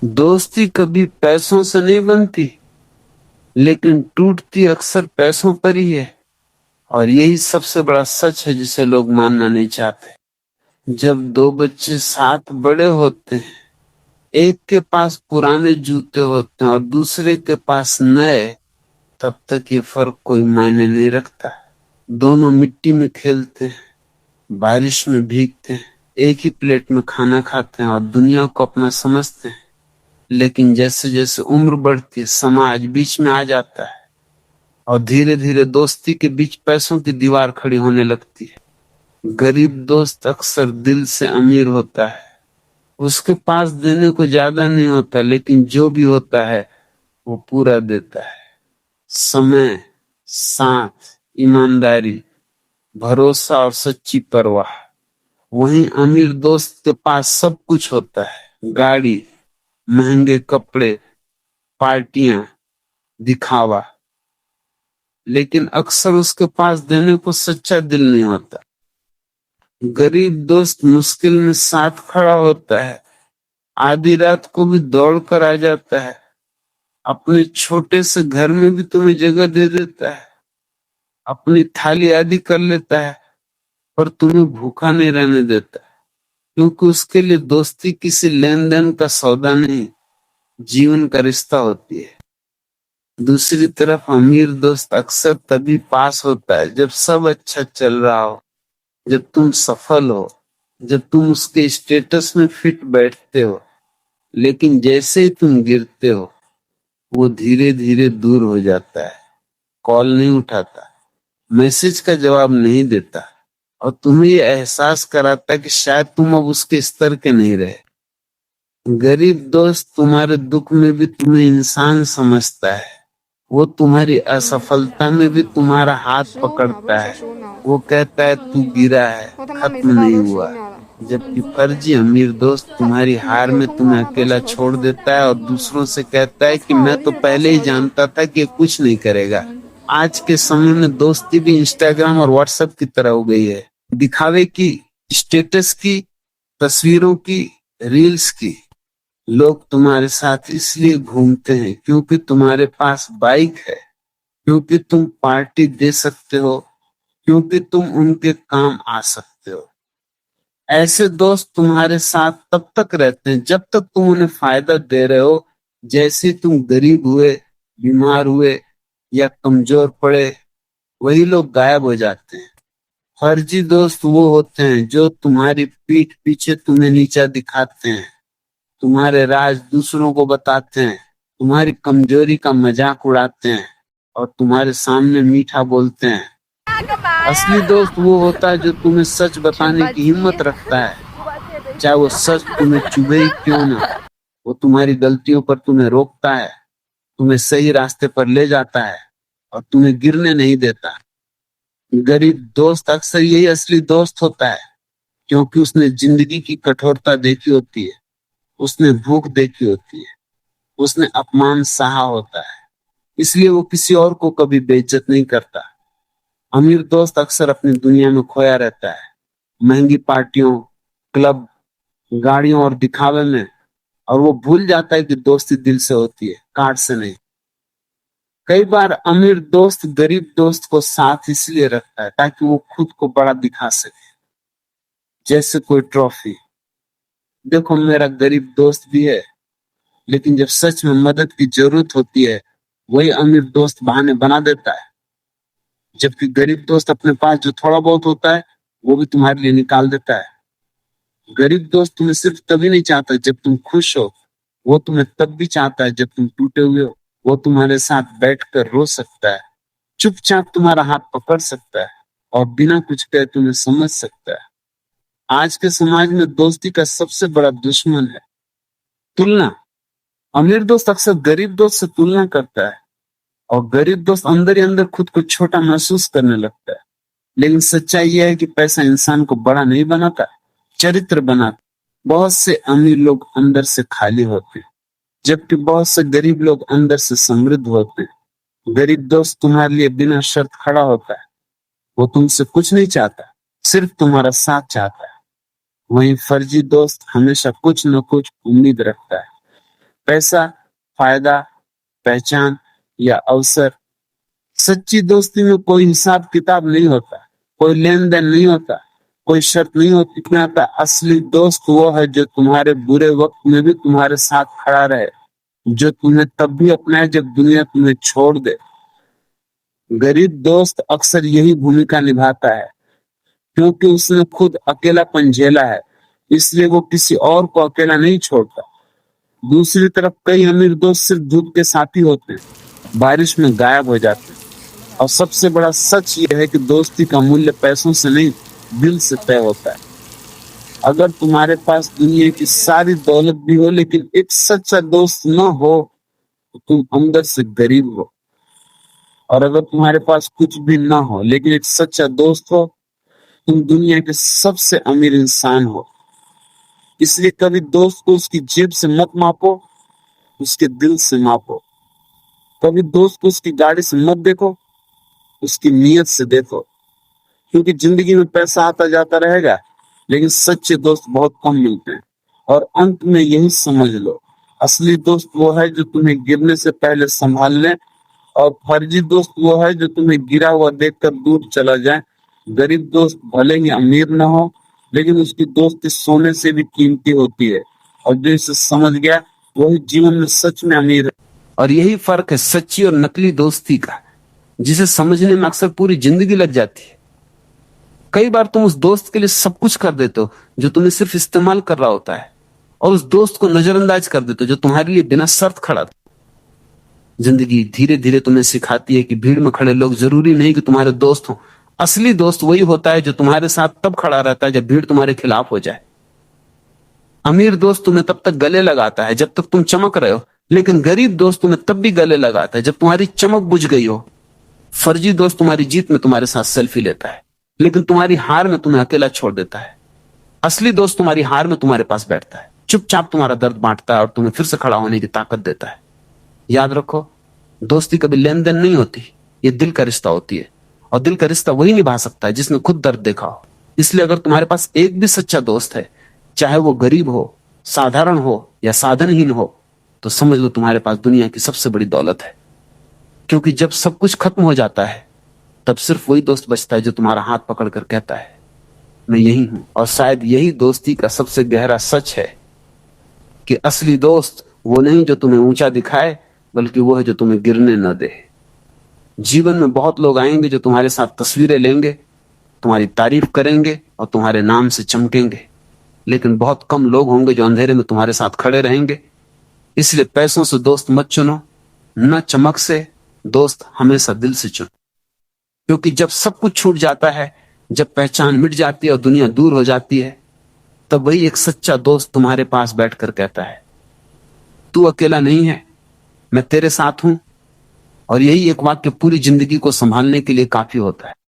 दोस्ती कभी पैसों से नहीं बनती, लेकिन टूटती अक्सर पैसों पर ही है। और यही सबसे बड़ा सच है जिसे लोग मानना नहीं चाहते। जब दो बच्चे साथ बड़े होते हैं, एक के पास पुराने जूते होते हैं और दूसरे के पास नए, तब तक ये फर्क कोई मायने नहीं रखता। दोनों मिट्टी में खेलते हैं, बारिश में भीगते हैं, एक ही प्लेट में खाना खाते हैं और दुनिया को अपना समझते हैं। लेकिन जैसे जैसे उम्र बढ़ती है, समाज बीच में आ जाता है और धीरे धीरे दोस्ती के बीच पैसों की दीवार खड़ी होने लगती है। गरीब दोस्त अक्सर दिल से अमीर होता है। उसके पास देने को ज्यादा नहीं होता, लेकिन जो भी होता है वो पूरा देता है। समय, साथ, ईमानदारी, भरोसा और सच्ची परवाह। वहीं अमीर दोस्त के पास सब कुछ होता है, गाड़ी, महंगे कपड़े, पार्टियां, दिखावा, लेकिन अक्सर उसके पास देने को सच्चा दिल नहीं होता। गरीब दोस्त मुश्किल में साथ खड़ा होता है, आधी रात को भी दौड़ कर आ जाता है, अपने छोटे से घर में भी तुम्हें जगह दे देता है, अपनी थाली आधी कर लेता है, पर तुम्हें भूखा नहीं रहने देता। क्योंकि उसके लिए दोस्ती किसी लेन देन का सौदा नहीं, जीवन का रिश्ता होती है। दूसरी तरफ अमीर दोस्त अक्सर तभी पास होता है जब सब अच्छा चल रहा हो, जब तुम सफल हो, जब तुम उसके स्टेटस में फिट बैठते हो। लेकिन जैसे ही तुम गिरते हो, वो धीरे धीरे दूर हो जाता है, कॉल नहीं उठाता, मैसेज का जवाब नहीं देता, और तुम्हें ये एहसास कराता है कि शायद तुम अब उसके स्तर के नहीं रहे। गरीब दोस्त तुम्हारे दुख में भी तुम्हें इंसान समझता है। वो तुम्हारी असफलता में भी तुम्हारा हाथ पकड़ता है। वो कहता है तू गिरा है, खत्म नहीं हुआ। जबकि फर्जी अमीर दोस्त तुम्हारी हार में तुम्हें अकेला छोड़ देता है और दूसरों से कहता है कि मैं तो पहले ही जानता था कि ये कुछ नहीं करेगा। आज के समय में दोस्ती भी इंस्टाग्राम और व्हाट्सएप की तरह हो गई है, दिखावे की, स्टेटस की, तस्वीरों की, रील्स की। लोग तुम्हारे साथ इसलिए घूमते हैं क्योंकि तुम्हारे पास बाइक है, क्योंकि तुम पार्टी दे सकते हो, क्योंकि तुम उनके काम आ सकते हो। ऐसे दोस्त तुम्हारे साथ तब तक रहते हैं जब तक तुम उन्हें फायदा दे रहे हो। जैसे तुम गरीब हुए, बीमार हुए या कमजोर पड़े, वही लोग गायब हो जाते हैं। फर्जी दोस्त वो होते हैं जो तुम्हारी पीठ पीछे तुम्हें नीचा दिखाते हैं, तुम्हारे राज दूसरों को बताते हैं, तुम्हारी कमजोरी का मजाक उड़ाते हैं और तुम्हारे सामने मीठा बोलते हैं। असली दोस्त वो होता है जो तुम्हें सच बताने की हिम्मत रखता है, चाहे वो सच तुम्हें चुभे ही क्यों ना। वो तुम्हारी गलतियों पर तुम्हें रोकता है, तुम्हें सही रास्ते पर ले जाता है और तुम्हें गिरने नहीं देता। गरीब दोस्त अक्सर यही असली दोस्त होता है, क्योंकि उसने जिंदगी की कठोरता देखी होती है, उसने भूख देखी होती है, उसने अपमान सहा होता है, इसलिए वो किसी और को कभी बेइज्जत नहीं करता। अमीर दोस्त अक्सर अपनी दुनिया में खोया रहता है, महंगी पार्टियों, क्लब, गाड़ियों और दिखावे में, और वो भूल जाता है कि दोस्ती दिल से होती है, कार्ड से नहीं। कई बार अमीर दोस्त गरीब दोस्त को साथ इसलिए रखता है ताकि वो खुद को बड़ा दिखा सके, जैसे कोई ट्रॉफी। देखो मेरा गरीब दोस्त भी है, लेकिन जब सच में मदद की जरूरत होती है, वही अमीर दोस्त बहाने बना देता है। जबकि गरीब दोस्त अपने पास जो थोड़ा बहुत होता है वो भी तुम्हारे लिए निकाल देता है। गरीब दोस्त तुम्हें सिर्फ तभी नहीं चाहता जब तुम खुश हो, वो तुम्हें तब भी चाहता है जब तुम टूटे हुए हो। वो तुम्हारे साथ बैठकर रो सकता है, चुपचाप तुम्हारा हाथ पकड़ सकता है और बिना कुछ कहे तुम्हें समझ सकता है। आज के समाज में दोस्ती का सबसे बड़ा दुश्मन है तुलना। अमीर दोस्त अक्सर गरीब दोस्त से तुलना करता है और गरीब दोस्त अंदर ही अंदर खुद को छोटा महसूस करने लगता है। लेकिन सच्चाई यह है कि पैसा इंसान को बड़ा नहीं बनाता, चरित्र बनाता। बहुत से अमीर लोग अंदर से खाली होते हैं, जबकि बहुत से गरीब लोग अंदर से समृद्ध होते हैं। गरीब दोस्त तुम्हारे लिए बिना शर्त खड़ा होता है, वो तुमसे कुछ नहीं चाहता, सिर्फ तुम्हारा साथ चाहता है। वहीं फर्जी दोस्त हमेशा कुछ न कुछ उम्मीद रखता है, पैसा, फायदा, पहचान या अवसर। सच्ची दोस्ती में कोई हिसाब किताब नहीं होता, कोई लेन देन नहीं होता, कोई शर्त नहीं होती। क्या आता, असली दोस्त वो है जो तुम्हारे बुरे वक्त में भी तुम्हारे साथ खड़ा रहे, जो तुम्हें तब भी अपनाए जब दुनिया तुम्हें छोड़ दे। गरीब दोस्त अक्सर यही भूमिका निभाता है, क्योंकि उसने खुद अकेलापन झेला है, इसलिए वो किसी और को अकेला नहीं छोड़ता। दूसरी तरफ कई अमीर दोस्त सिर्फ धूप के साथी होते हैं, बारिश में गायब हो जाते हैं। और सबसे बड़ा सच यह है कि दोस्ती का मूल्य पैसों से नहीं, दिल से तय होता है। अगर तुम्हारे पास दुनिया की सारी दौलत भी हो, लेकिन एक सच्चा दोस्त न हो, तो तुम अंदर से गरीब हो। और अगर तुम्हारे पास कुछ भी ना हो, लेकिन एक सच्चा दोस्त हो, तुम दुनिया के सबसे अमीर इंसान हो। इसलिए कभी दोस्त को उसकी जेब से मत मापो, उसके दिल से मापो। कभी दोस्त को उसकी गाड़ी से मत देखो, उसकी नीयत से देखो। क्योंकि जिंदगी में पैसा आता जाता रहेगा, लेकिन सच्चे दोस्त बहुत कम मिलते हैं। और अंत में यही समझ लो, असली दोस्त वो है जो तुम्हें गिरने से पहले संभाल ले, और फर्जी दोस्त वो है जो तुम्हें गिरा हुआ देखकर दूर चला जाए। गरीब दोस्त भले ही अमीर ना हो, लेकिन उसकी दोस्ती सोने से भी कीमती होती है। और जो इसे समझ गया, वही जीवन में सच में अमीर है। और यही फर्क है सच्ची और नकली दोस्ती का, जिसे समझने में अक्सर पूरी जिंदगी लग जाती है। कई बार तुम उस दोस्त के लिए सब कुछ कर देते हो जो तुम्हें सिर्फ इस्तेमाल कर रहा होता है, और उस दोस्त को नजरअंदाज कर देते हो जो तुम्हारे लिए बिना शर्त खड़ा था। जिंदगी धीरे धीरे तुम्हें सिखाती है कि भीड़ में खड़े लोग जरूरी नहीं कि तुम्हारे दोस्त हो। असली दोस्त वही होता है जो तुम्हारे साथ तब खड़ा रहता है जब भीड़ तुम्हारे खिलाफ हो जाए। अमीर दोस्त तुम्हें तब तक गले लगाता है जब तक तुम चमक रहे हो, लेकिन गरीब दोस्त तुम्हें तब भी गले लगाता है जब तुम्हारी चमक बुझ गई हो। फर्जी दोस्त तुम्हारी जीत में तुम्हारे साथ सेल्फी लेता है, लेकिन तुम्हारी हार में तुम्हें अकेला छोड़ देता है। असली दोस्त तुम्हारी हार में तुम्हारे पास बैठता है, चुपचाप तुम्हारा दर्द बांटता है और तुम्हें फिर से खड़ा होने की ताकत देता है। याद रखो, दोस्ती कभी लेन देन नहीं होती, ये दिल का रिश्ता होती है। और दिल का रिश्ता वही निभा सकता है जिसने खुद दर्द देखा हो। इसलिए अगर तुम्हारे पास एक भी सच्चा दोस्त है, चाहे वो गरीब हो, साधारण हो या साधनहीन हो, तो समझ लो तुम्हारे पास दुनिया की सबसे बड़ी दौलत है। क्योंकि जब सब कुछ खत्म हो जाता है, तब सिर्फ वही दोस्त बचता है जो तुम्हारा हाथ पकड़कर कहता है, मैं यही हूं। और शायद यही दोस्ती का सबसे गहरा सच है कि असली दोस्त वो नहीं जो तुम्हें ऊंचा दिखाए, बल्कि वो है जो तुम्हें गिरने न दे। जीवन में बहुत लोग आएंगे जो तुम्हारे साथ तस्वीरें लेंगे, तुम्हारी तारीफ करेंगे और तुम्हारे नाम से चमकेंगे, लेकिन बहुत कम लोग होंगे जो अंधेरे में तुम्हारे साथ खड़े रहेंगे। इसलिए पैसों से दोस्त मत चुनो, न चमक से, दोस्त हमेशा दिल से चुनो। क्योंकि जब सब कुछ छूट जाता है, जब पहचान मिट जाती है और दुनिया दूर हो जाती है, तब वही एक सच्चा दोस्त तुम्हारे पास बैठकर कहता है, तू अकेला नहीं है, मैं तेरे साथ हूं। और यही एक वाक्य पूरी जिंदगी को संभालने के लिए काफी होता है।